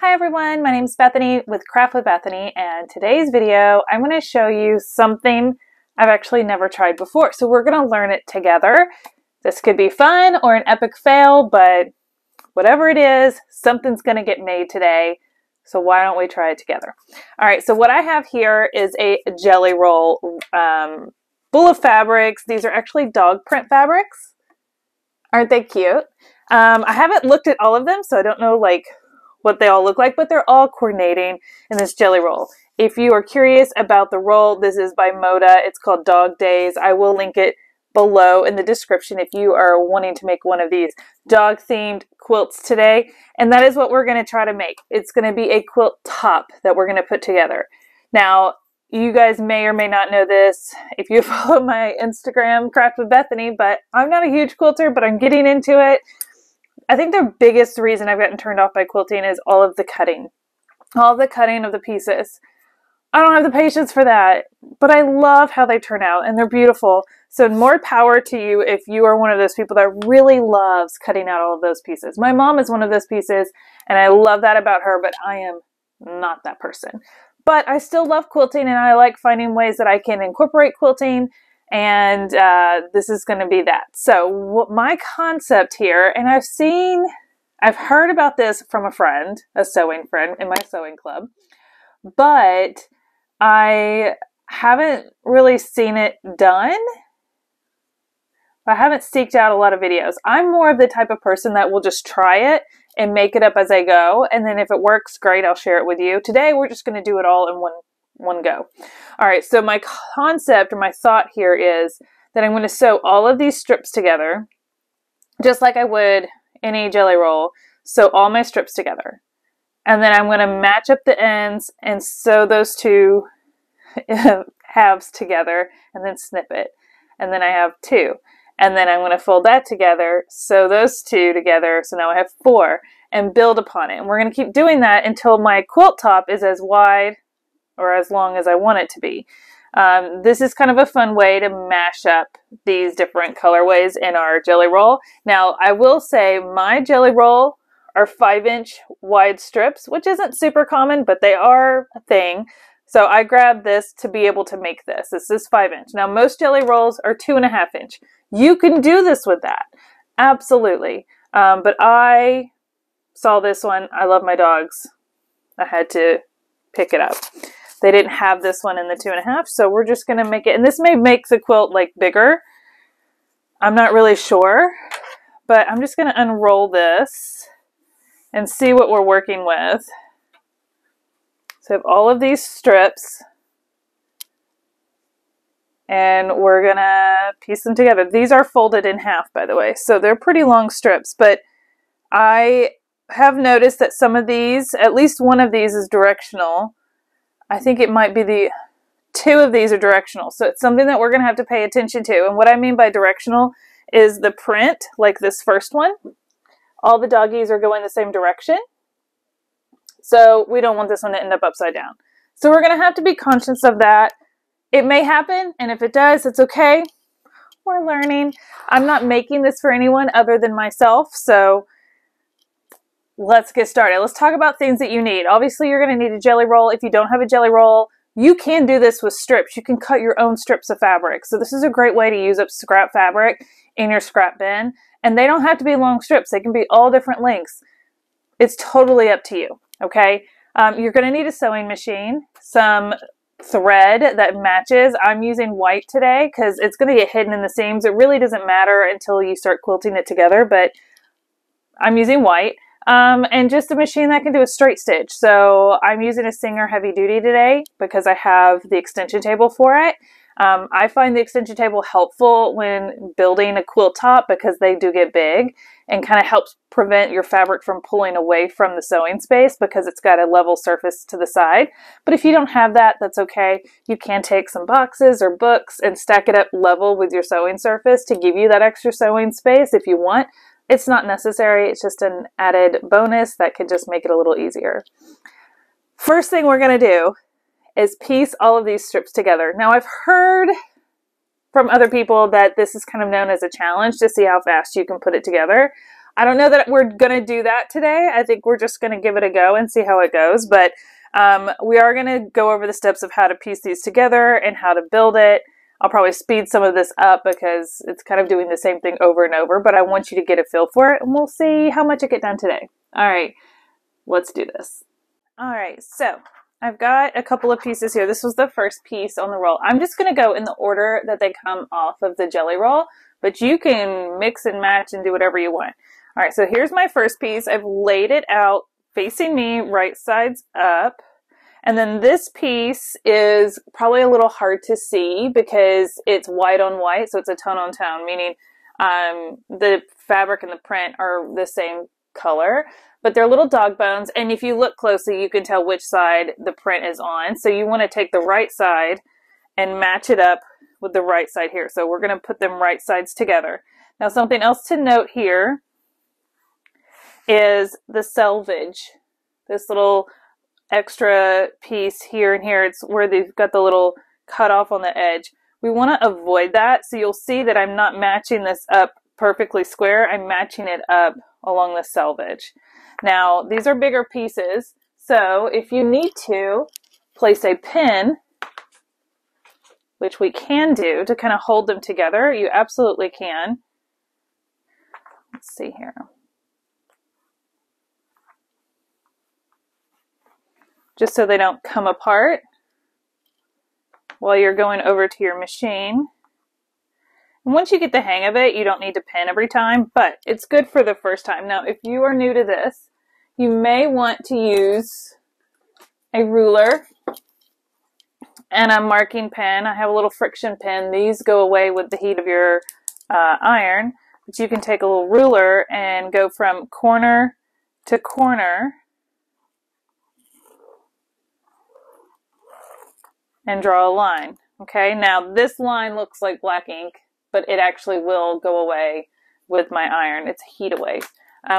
Hi everyone, my name is Bethany with Craft with Bethany, and today's video I'm going to show you something I've actually never tried before. So we're going to learn it together. This could be fun or an epic fail, but whatever it is, something's going to get made today. So why don't we try it together? All right, so what I have here is a jelly roll full of fabrics. These are actually dog print fabrics. Aren't they cute? I haven't looked at all of them, so I don't know what they all look like, but they're all coordinating in this jelly roll. If you are curious about the roll, this is by Moda. It's called Dog Days. I will link it below in the description if you are wanting to make one of these dog themed quilts today. And that is what we're going to try to make. It's going to be a quilt top that we're going to put together. Now, you guys may or may not know this if you follow my Instagram, Craft with Bethany, but I'm not a huge quilter, but I'm getting into it. I think the biggest reason I've gotten turned off by quilting is all of the cutting of the pieces. I don't have the patience for that, but I love how they turn out and they're beautiful. So more power to you if you are one of those people that really loves cutting out all of those pieces. My mom is one of those pieces and I love that about her, but I am not that person. But I still love quilting and I like finding ways that I can incorporate quilting. And this is going to be that. So what my concept here, and I've heard about this from a friend, a sewing friend in my sewing club, but I haven't really seen it done. I haven't seeked out a lot of videos. I'm more of the type of person that will just try it and make it up as I go. And then if it works, great, I'll share it with you. Today, we're just going to do it all in one go. All right, so my concept or my thought here is that I'm going to sew all of these strips together, just like I would any jelly roll. Sew all my strips together. And then I'm going to match up the ends and sew those two halves together and then snip it. And then I have two. And then I'm going to fold that together, sew those two together, so now I have four, and build upon it. And we're going to keep doing that until my quilt top is as wide or as long as I want it to be. This is kind of a fun way to mash up these different colorways in our jelly roll. Now, I will say my jelly roll are 5-inch wide strips, which isn't super common, but they are a thing. So I grabbed this to be able to make this. This is 5-inch. Now, most jelly rolls are 2.5-inch. You can do this with that. Absolutely. But I saw this one. I love my dogs. I had to pick it up. They didn't have this one in the 2.5, so we're just going to make it. And this may make the quilt bigger. I'm not really sure, but I'm just going to unroll this and see what we're working with. So I have all of these strips, and we're going to piece them together. These are folded in half, by the way, so they're pretty long strips, but I have noticed that some of these, at least one of these is directional. I think it might be two of these are directional. So it's something that we're going to have to pay attention to. And what I mean by directional is the print, like this first one. All the doggies are going the same direction. So we don't want this one to end up upside down. So we're going to have to be conscious of that. It may happen, and if it does, it's okay. We're learning. I'm not making this for anyone other than myself, so let's get started. Let's talk about things that you need. Obviously, you're going to need a jelly roll. If you don't have a jelly roll, you can do this with strips. You can cut your own strips of fabric. So this is a great way to use up scrap fabric in your scrap bin. And they don't have to be long strips. They can be all different lengths. It's totally up to you, okay? You're going to need a sewing machine, some thread that matches. I'm using white today because it's going to get hidden in the seams. It really doesn't matter until you start quilting it together, but I'm using white. And just a machine that can do a straight stitch. So I'm using a Singer Heavy Duty today because I have the extension table for it. I find the extension table helpful when building a quilt top because they do get big and kind of helps prevent your fabric from pulling away from the sewing space because it's got a level surface to the side. But if you don't have that, that's okay. You can take some boxes or books and stack it up level with your sewing surface to give you that extra sewing space if you want. It's not necessary. It's just an added bonus that could just make it a little easier. First thing we're going to do is piece all of these strips together. Now, I've heard from other people that this is kind of known as a challenge to see how fast you can put it together. I don't know that we're going to do that today. I think we're just going to give it a go and see how it goes. But we are going to go over the steps of how to piece these together and how to build it. I'll probably speed some of this up because it's kind of doing the same thing over and over, but I want you to get a feel for it, and we'll see how much I get done today. All right, let's do this. All right, so I've got a couple of pieces here. This was the first piece on the roll. I'm just going to go in the order that they come off of the jelly roll, but you can mix and match and do whatever you want. All right, so here's my first piece. I've laid it out facing me, right sides up. And then this piece is probably a little hard to see because it's white on white, so it's a tone on tone, meaning the fabric and the print are the same color, but they're little dog bones, and if you look closely, you can tell which side the print is on. So you want to take the right side and match it up with the right side here. So we're going to put them right sides together. Now, something else to note here is the selvage, this little extra piece here and here. It's where they've got the little cut off on the edge. We want to avoid that. So you'll see that I'm not matching this up perfectly square. I'm matching it up along the selvage. Now, these are bigger pieces. So if you need to place a pin, which we can do to kind of hold them together, you absolutely can. Let's see here. Just so they don't come apart while you're going over to your machine. And once you get the hang of it, you don't need to pin every time, but it's good for the first time. Now, if you are new to this, you may want to use a ruler and a marking pen. I have a little friction pen. These go away with the heat of your iron, but you can take a little ruler and go from corner to corner and draw a line. Okay, now this line looks like black ink, but it actually will go away with my iron. It's heat away,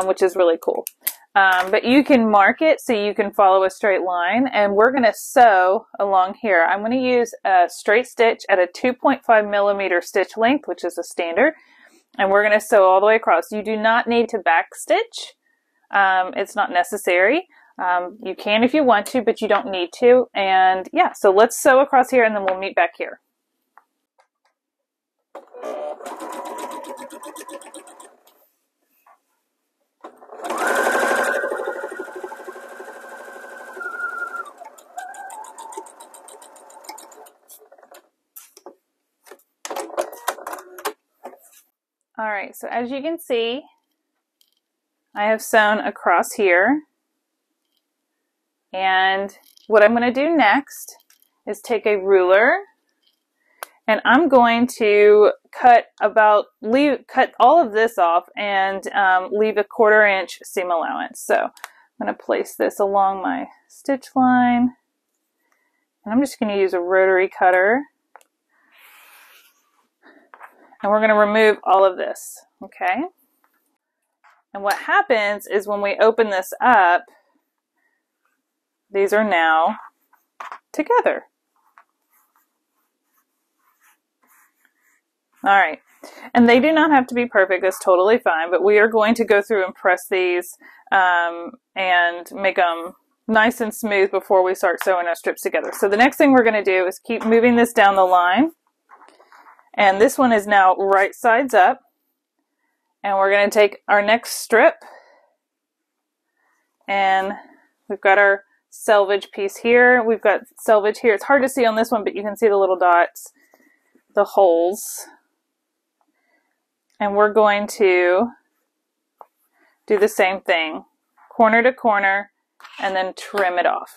which is really cool. But you can mark it so you can follow a straight line, and we're going to sew along here. I'm going to use a straight stitch at a 2.5 millimeter stitch length, which is a standard, and we're going to sew all the way across. You do not need to back stitch. It's not necessary. You can if you want to, but you don't need to. And yeah, so let's sew across here and then we'll meet back here. All right, so as you can see, I have sewn across here. And what I'm going to do next is take a ruler, and I'm going to cut all of this off and leave a 1/4 inch seam allowance. So I'm going to place this along my stitch line, and I'm just going to use a rotary cutter, and we're going to remove all of this, okay? And what happens is when we open this up, these are now together. All right, and they do not have to be perfect. That's totally fine, but we are going to go through and press these and make them nice and smooth before we start sewing our strips together. So the next thing we're going to do is keep moving this down the line, and this one is now right sides up, and we're going to take our next strip, and we've got our selvage piece here. We've got selvage here. It's hard to see on this one, but you can see the little dots, the holes. And we're going to do the same thing, corner to corner, and then trim it off.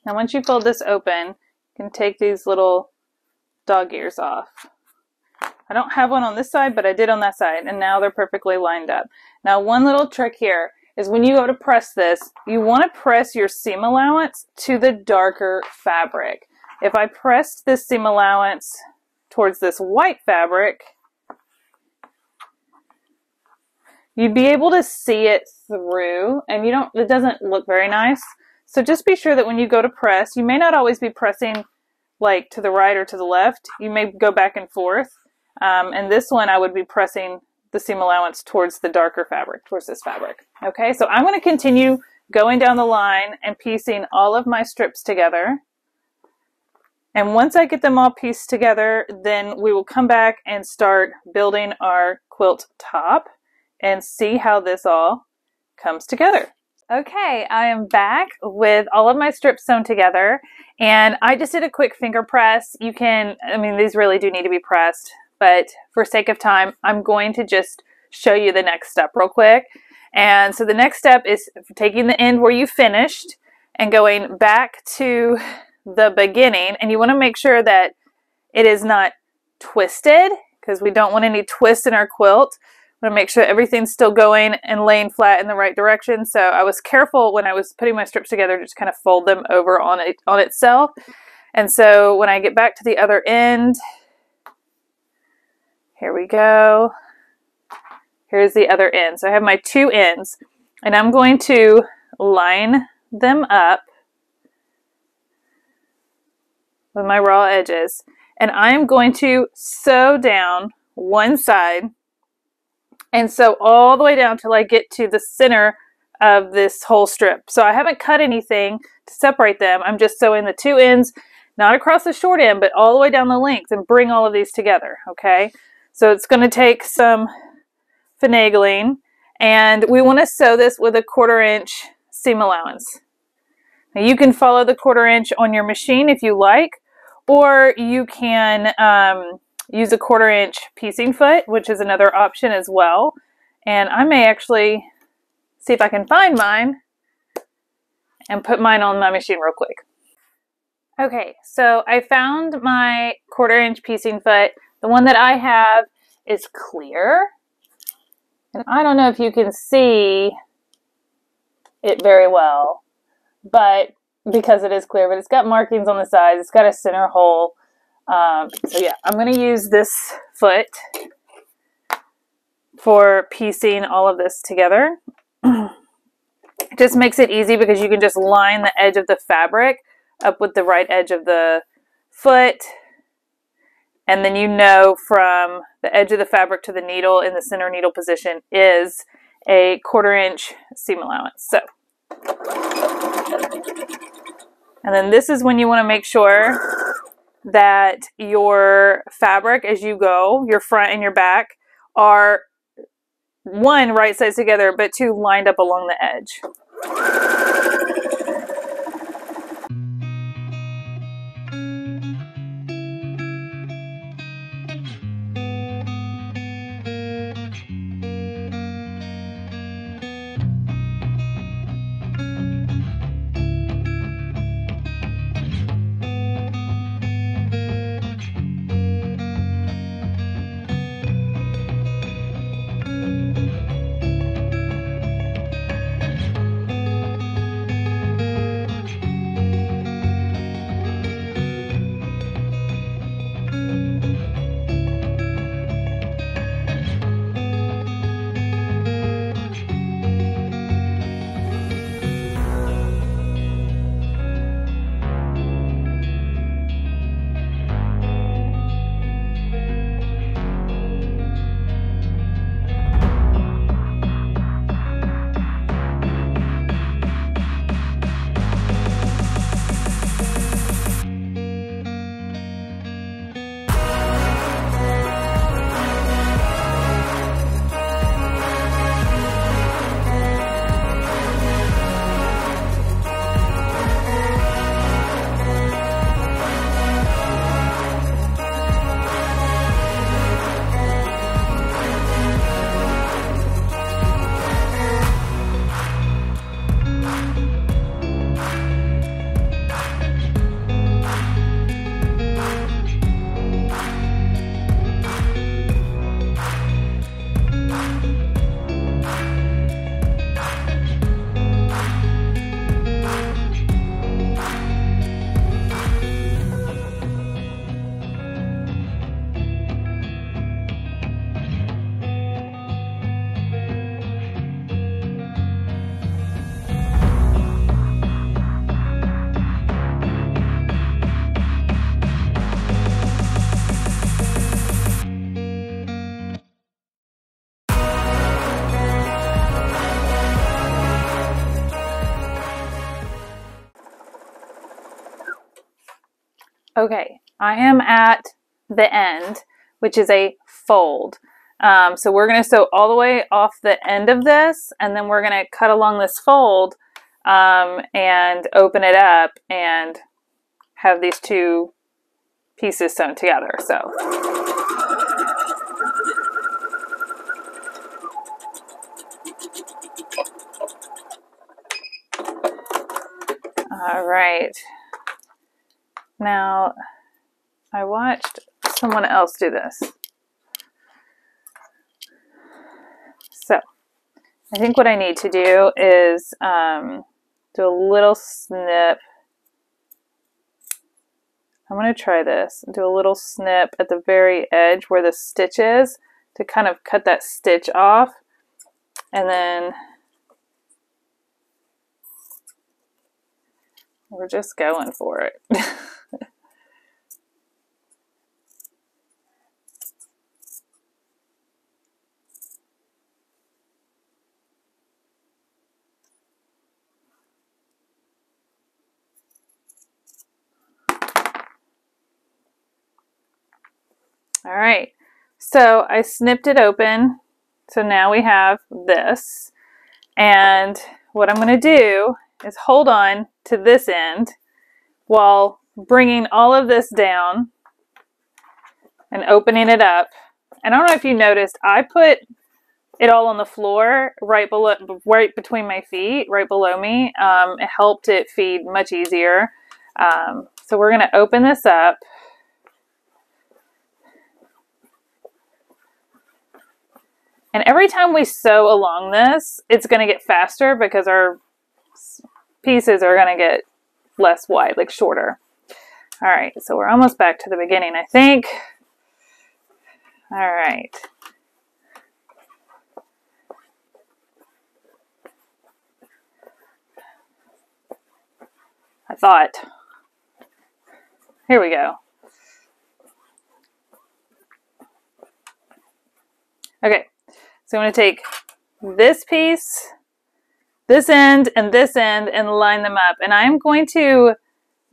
Now once you fold this open, you can take these little dog ears off. I don't have one on this side, but I did on that side, and now they're perfectly lined up. Now one little trick here is when you go to press this, you want to press your seam allowance to the darker fabric. If I pressed this seam allowance towards this white fabric, you'd be able to see it through, and it doesn't look very nice. So just be sure that when you go to press, you may not always be pressing like to the right or to the left. You may go back and forth. And this one I would be pressing the seam allowance towards the darker fabric, towards this fabric. Okay, so I'm going to continue going down the line and piecing all of my strips together. And once I get them all pieced together, then we will come back and start building our quilt top and see how this all comes together. Okay, I am back with all of my strips sewn together, and I just did a quick finger press. You can, I mean, these really do need to be pressed, but for sake of time, I'm going to just show you the next step real quick. And so the next step is taking the end where you finished and going back to the beginning, and you want to make sure that it is not twisted, because we don't want any twist in our quilt. I want to make sure everything's still going and laying flat in the right direction. So I was careful when I was putting my strips together to just kind of fold them over on itself. And so when I get back to the other end, here we go. Here's the other end. So I have my two ends, and I'm going to line them up with my raw edges, and I'm going to sew down one side and sew all the way down till I get to the center of this whole strip. So I haven't cut anything to separate them. I'm just sewing the two ends, not across the short end, but all the way down the length, and bring all of these together, okay? So it's going to take some finagling, and we want to sew this with a 1/4 inch seam allowance. Now you can follow the 1/4 inch on your machine if you like, or you can use a 1/4 inch piecing foot, which is another option as well. And I may actually see if I can find mine and put mine on my machine real quick. Okay, so I found my 1/4 inch piecing foot. The one that I have is clear. And I don't know if you can see it very well, but because it is clear, but it's got markings on the sides. It's got a center hole. So yeah, I'm going to use this foot for piecing all of this together. It just makes it easy because you can just line the edge of the fabric up with the right edge of the foot. And then you know from the edge of the fabric to the needle in the center needle position is a 1/4 inch seam allowance. So, and then this is when you want to make sure that your fabric as you go, your front and your back, are one, right sides together, but two, lined up along the edge. Okay, I am at the end, which is a fold. So we're going to sew all the way off the end of this, and then we're going to cut along this fold and open it up and have these two pieces sewn together. So all right. Now, I watched someone else do this. So, I think what I need to do is do a little snip. I'm going to try this. Do a little snip at the very edge where the stitch is to kind of cut that stitch off. And then we're just going for it. All right, so I snipped it open. So now we have this. And what I'm going to do is hold on to this end while bringing all of this down and opening it up. And I don't know if you noticed, I put it all on the floor right between my feet, right below me. It helped it feed much easier. So we're going to open this up. And every time we sew along this, it's going to get faster because our pieces are going to get less wide, like shorter. All right, so we're almost back to the beginning, I think. All right. I thought. Here we go. Okay. So I'm going to take this piece, this end, and line them up. And I'm going to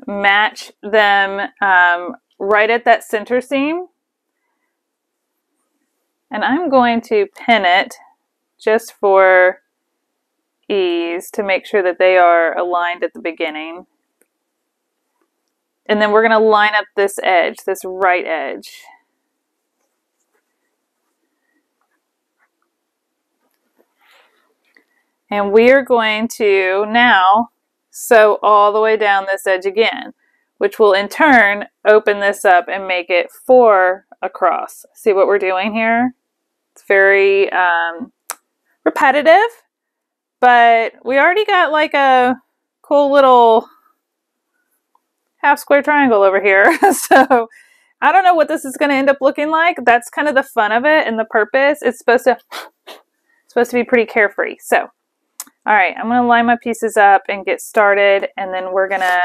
match them right at that center seam. And I'm going to pin it just for ease to make sure that they are aligned at the beginning. And then we're going to line up this edge, this right edge. And we are going to now sew all the way down this edge again, which will in turn open this up and make it 4 across. See what we're doing here? It's very repetitive, but we already got like a cool little half square triangle over here. So I don't know what this is going to end up looking like. That's kind of the fun of it and the purpose. It's supposed to be pretty carefree. So all right, I'm going to line my pieces up and get started, and then we're going to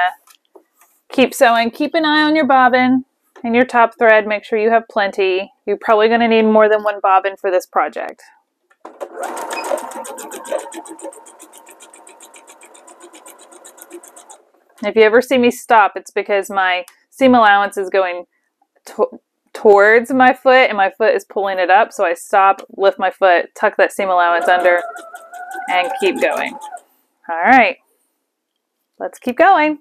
keep sewing. Keep an eye on your bobbin and your top thread. Make sure you have plenty. You're probably going to need more than one bobbin for this project. If you ever see me stop, it's because my seam allowance is going towards my foot, and my foot is pulling it up. So I stop, lift my foot, tuck that seam allowance under, and keep going. All right, let's keep going.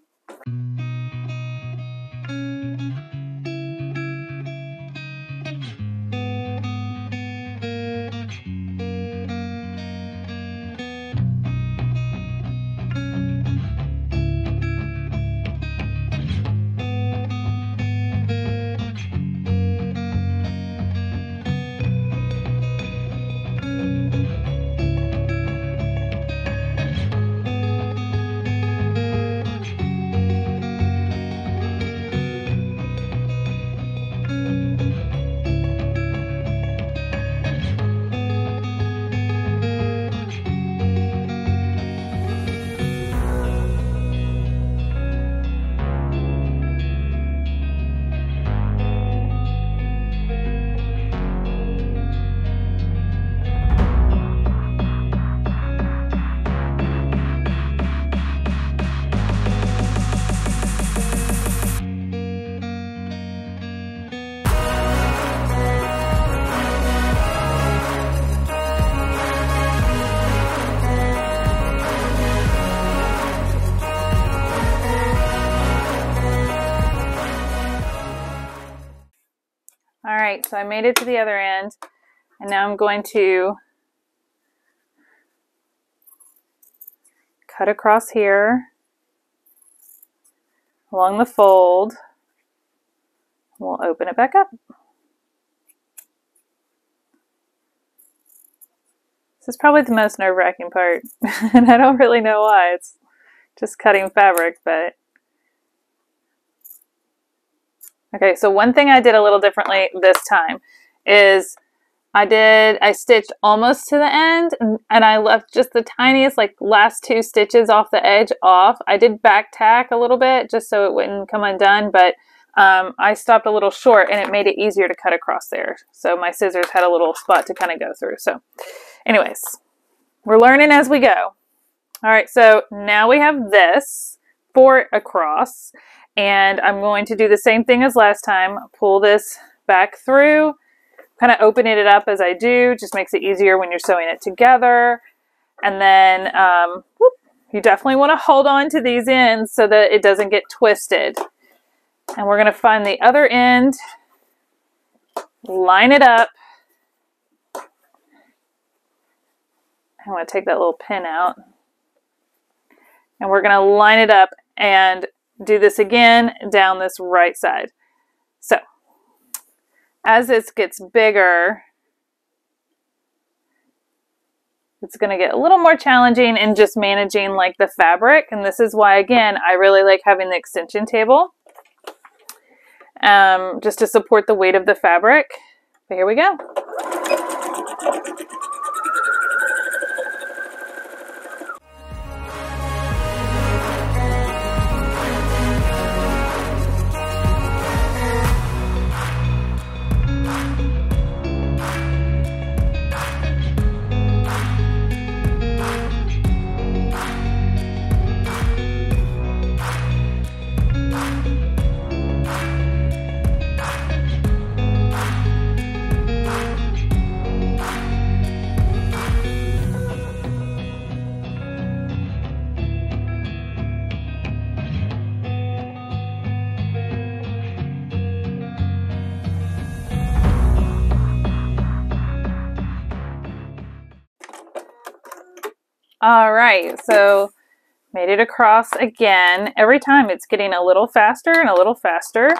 right, so I made it to the other end, and now I'm going to cut across here along the fold. We'll open it back up. This is probably the most nerve-wracking part, and I don't really know why. It's just cutting fabric, but... Okay, so one thing I did a little differently this time is I stitched almost to the end, and I left just the tiniest, like, last 2 stitches off the edge off. I did back tack a little bit just so it wouldn't come undone, but I stopped a little short, and it made it easier to cut across there. So my scissors had a little spot to kind of go through. So anyways, we're learning as we go. All right, so now we have this for across, and I'm going to do the same thing as last time. Pull this back through, kind of opening it up as I do, just makes it easier when you're sewing it together. And then you definitely want to hold on to these ends so that it doesn't get twisted. And we're going to find the other end, line it up. I'm going to take that little pin out. And we're going to line it up and do this again down this right side. So, as this gets bigger, it's going to get a little more challenging in just managing like the fabric. And this is why, again, I really like having the extension table. Just to support the weight of the fabric. But here we go. All right, so made it across again. Every time it's getting a little faster and a little faster.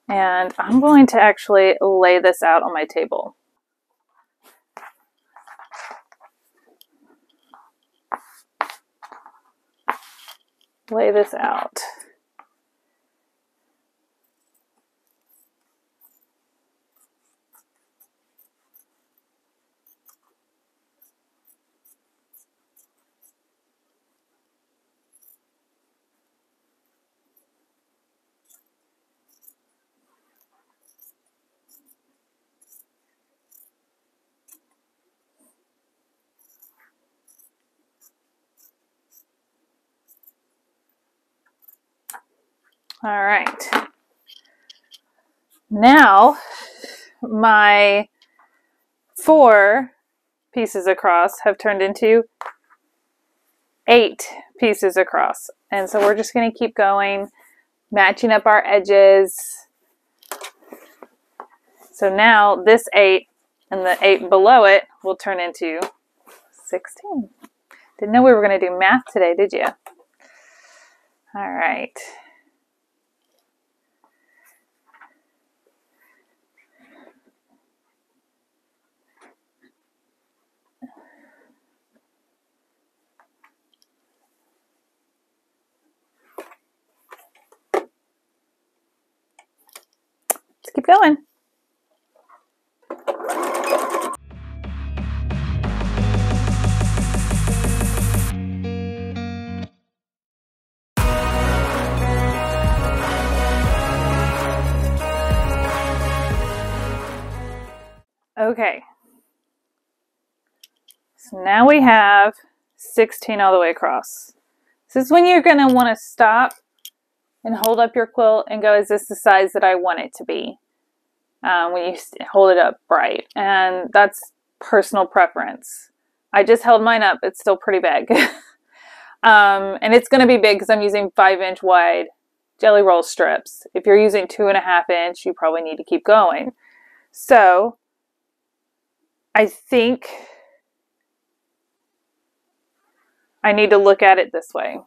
And I'm going to actually lay this out on my table. Lay this out. All right. Now my 4 pieces across have turned into 8 pieces across. And so we're just going to keep going, matching up our edges. So now this 8 and the 8 below it will turn into 16. Didn't know we were going to do math today, did you? All right. Let's keep going. Okay, so now we have 16 all the way across. This is when you're going to want to stop and hold up your quilt and go, is this the size that I want it to be? When you hold it up bright. And that's personal preference. I just held mine up. It's still pretty big. And it's going to be big because I'm using 5-inch wide Jelly Roll strips. If you're using 2.5 inch, you probably need to keep going. So I think I need to look at it this way.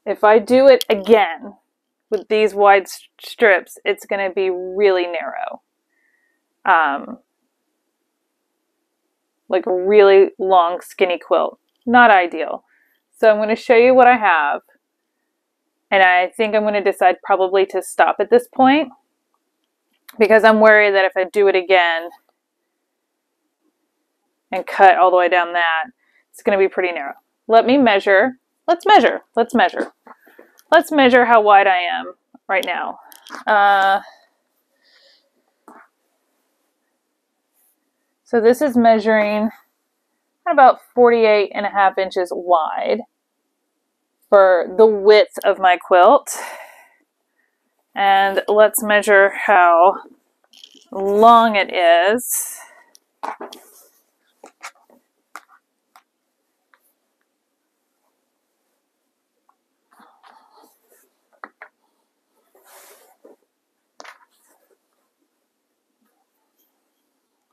If I do it again with these wide strips, it's going to be really narrow. Like a really long, skinny quilt. Not ideal. So I'm going to show you what I have. And I think I'm going to decide probably to stop at this point, because I'm worried that if I do it again and cut all the way down that, it's going to be pretty narrow. Let me measure. Let's measure. Let's measure. Let's measure how wide I am right now. So this is measuring about 48.5 inches wide for the width of my quilt. And let's measure how long it is.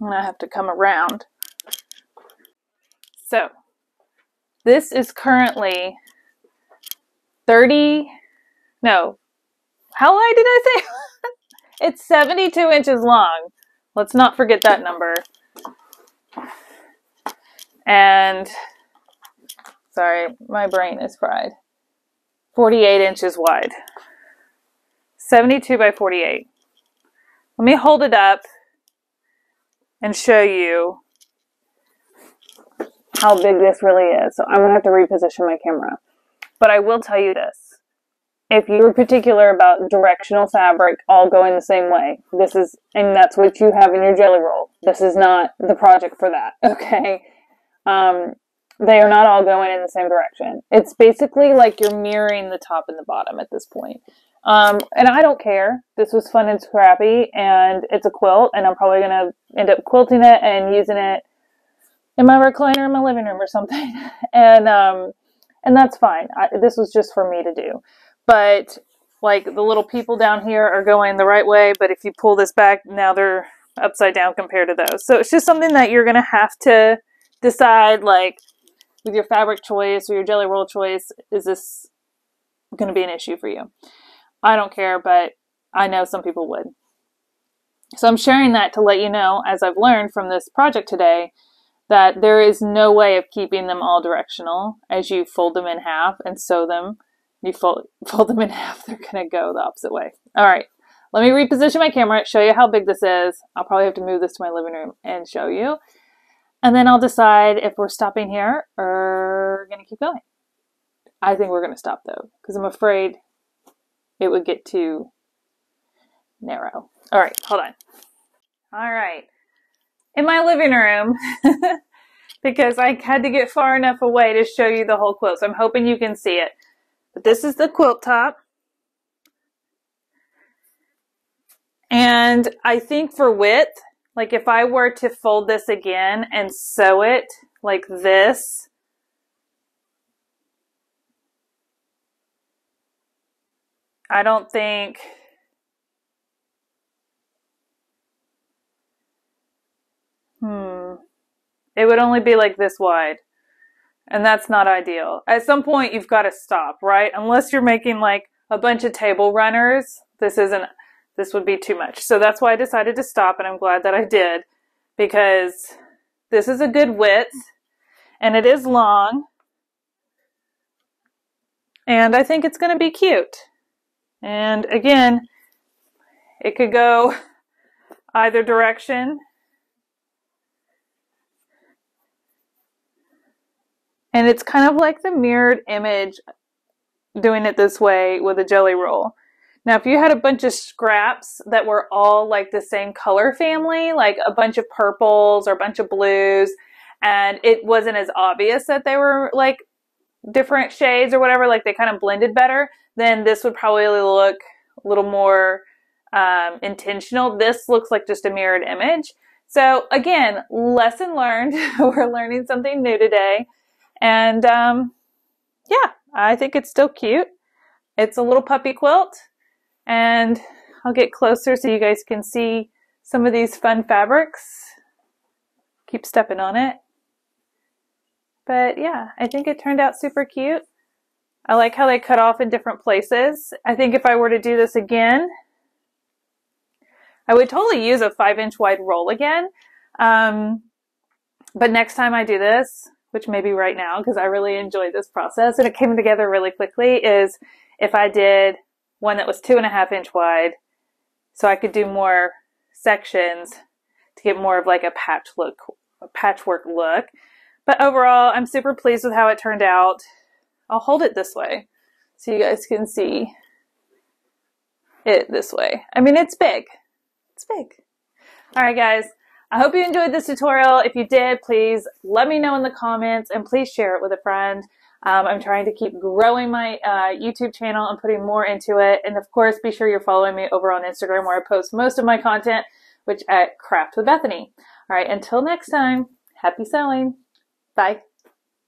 And I have to come around. So this is currently 30, no, how wide did I say? It's 72 inches long. Let's not forget that number. And, sorry, my brain is fried. 48 inches wide. 72 by 48. Let me hold it up and show you how big this really is. So I'm going to have to reposition my camera. But I will tell you this. If you're particular about directional fabric all going the same way, this is, and that's what you have in your Jelly Roll. This is not the project for that, okay? They are not all going in the same direction. It's basically like you're mirroring the top and the bottom at this point. And I don't care. This was fun and scrappy, and it's a quilt, and I'm probably going to end up quilting it and using it in my recliner in my living room or something. And that's fine. This was just for me to do. But like the little people down here are going the right way, but if you pull this back, now they're upside down compared to those. So it's just something that you're going to have to decide, like with your fabric choice or your Jelly Roll choice, is this going to be an issue for you? I don't care, but I know some people would. So I'm sharing that to let you know, as I've learned from this project today, that there is no way of keeping them all directional. As you fold them in half and sew them, you fold them in half, they're going to go the opposite way. All right, let me reposition my camera, show you how big this is. I'll probably have to move this to my living room and show you. And then I'll decide if we're stopping here or going to keep going. I think we're going to stop though, because I'm afraid it would get too narrow. All right, hold on. All right, in my living room, because I had to get far enough away to show you the whole quilt. So I'm hoping you can see it. But this is the quilt top. And I think for width, like if I were to fold this again and sew it like this, I don't think it would only be like this wide. And that's not ideal. At some point, you've got to stop, right? Unless you're making like a bunch of table runners, this would be too much. So that's why I decided to stop, and I'm glad that I did, because this is a good width, and it is long, and I think it's going to be cute. And again, it could go either direction. And it's kind of like the mirrored image doing it this way with a Jelly Roll. Now, if you had a bunch of scraps that were all like the same color family, like a bunch of purples or a bunch of blues, and it wasn't as obvious that they were like different shades or whatever, like they kind of blended better, then this would probably look a little more intentional. This looks like just a mirrored image. So again, lesson learned. We're learning something new today. And yeah, I think it's still cute. It's a little puppy quilt, and I'll get closer so you guys can see some of these fun fabrics. Keep stepping on it. But yeah, I think it turned out super cute. I like how they cut off in different places. I think if I were to do this again, I would totally use a 5-inch wide roll again. But next time I do this, which may be right now because I really enjoyed this process and it came together really quickly, is if I did one that was 2.5-inch wide, so I could do more sections to get more of like a patchwork look. But overall, I'm super pleased with how it turned out. I'll hold it this way so you guys can see it this way. I mean, it's big. It's big. All right, guys. I hope you enjoyed this tutorial. If you did, please let me know in the comments and please share it with a friend. I'm trying to keep growing my YouTube channel and putting more into it. And of course, be sure you're following me over on Instagram where I post most of my content, which at Craft with Bethany. All right, until next time, happy sewing. Bye.